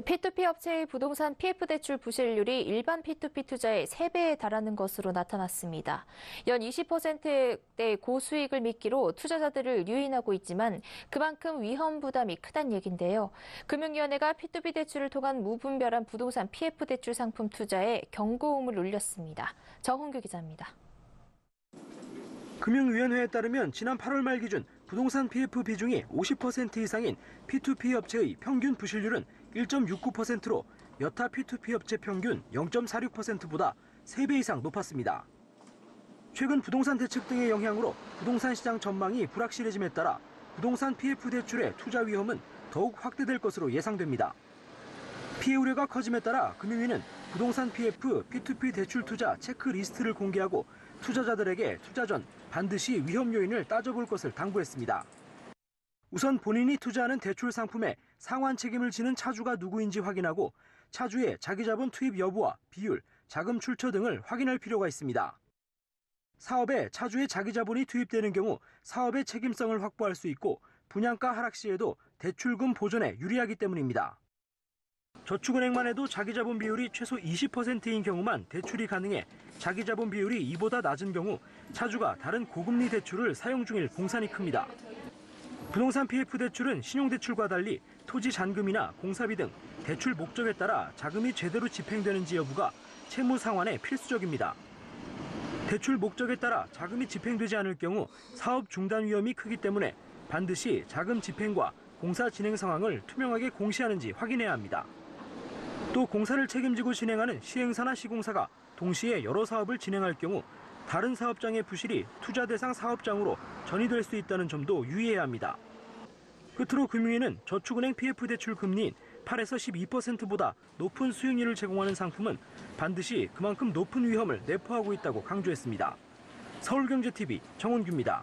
P2P 업체의 부동산 PF 대출 부실률이 일반 P2P 투자의 3배에 달하는 것으로 나타났습니다. 연 20%대 고수익을 미끼로 투자자들을 유인하고 있지만 그만큼 위험 부담이 크다는 얘긴데요. 금융위원회가 P2P 대출을 통한 무분별한 부동산 PF 대출 상품 투자에 경고음을 울렸습니다. 정홍규 기자입니다. 금융위원회에 따르면 지난 8월 말 기준 부동산 PF 비중이 50% 이상인 P2P 업체의 평균 부실률은 1.69%로 여타 P2P 업체 평균 0.46%보다 3배 이상 높았습니다. 최근 부동산 대책 등의 영향으로 부동산 시장 전망이 불확실해짐에 따라 부동산 PF 대출의 투자 위험은 더욱 확대될 것으로 예상됩니다. 피해 우려가 커짐에 따라 금융위는 부동산 PF, P2P 대출 투자 체크리스트를 공개하고 투자자들에게 투자 전 반드시 위험 요인을 따져볼 것을 당부했습니다. 우선 본인이 투자하는 대출 상품에 상환 책임을 지는 차주가 누구인지 확인하고 차주의 자기자본 투입 여부와 비율, 자금 출처 등을 확인할 필요가 있습니다. 사업에 차주의 자기자본이 투입되는 경우 사업의 책임성을 확보할 수 있고 분양가 하락 시에도 대출금 보전에 유리하기 때문입니다. 저축은행만 해도 자기자본 비율이 최소 20%인 경우만 대출이 가능해 자기자본 비율이 이보다 낮은 경우 차주가 다른 고금리 대출을 사용 중일 공산이 큽니다. 부동산 PF 대출은 신용대출과 달리 토지 잔금이나 공사비 등 대출 목적에 따라 자금이 제대로 집행되는지 여부가 채무 상환에 필수적입니다. 대출 목적에 따라 자금이 집행되지 않을 경우 사업 중단 위험이 크기 때문에 반드시 자금 집행과 공사 진행 상황을 투명하게 공시하는지 확인해야 합니다. 또 공사를 책임지고 진행하는 시행사나 시공사가 동시에 여러 사업을 진행할 경우 다른 사업장의 부실이 투자 대상 사업장으로 전이될 수 있다는 점도 유의해야 합니다. 끝으로 금융위는 저축은행 PF 대출 금리인 8에서 12%보다 높은 수익률을 제공하는 상품은 반드시 그만큼 높은 위험을 내포하고 있다고 강조했습니다. 서울경제TV 정원규입니다.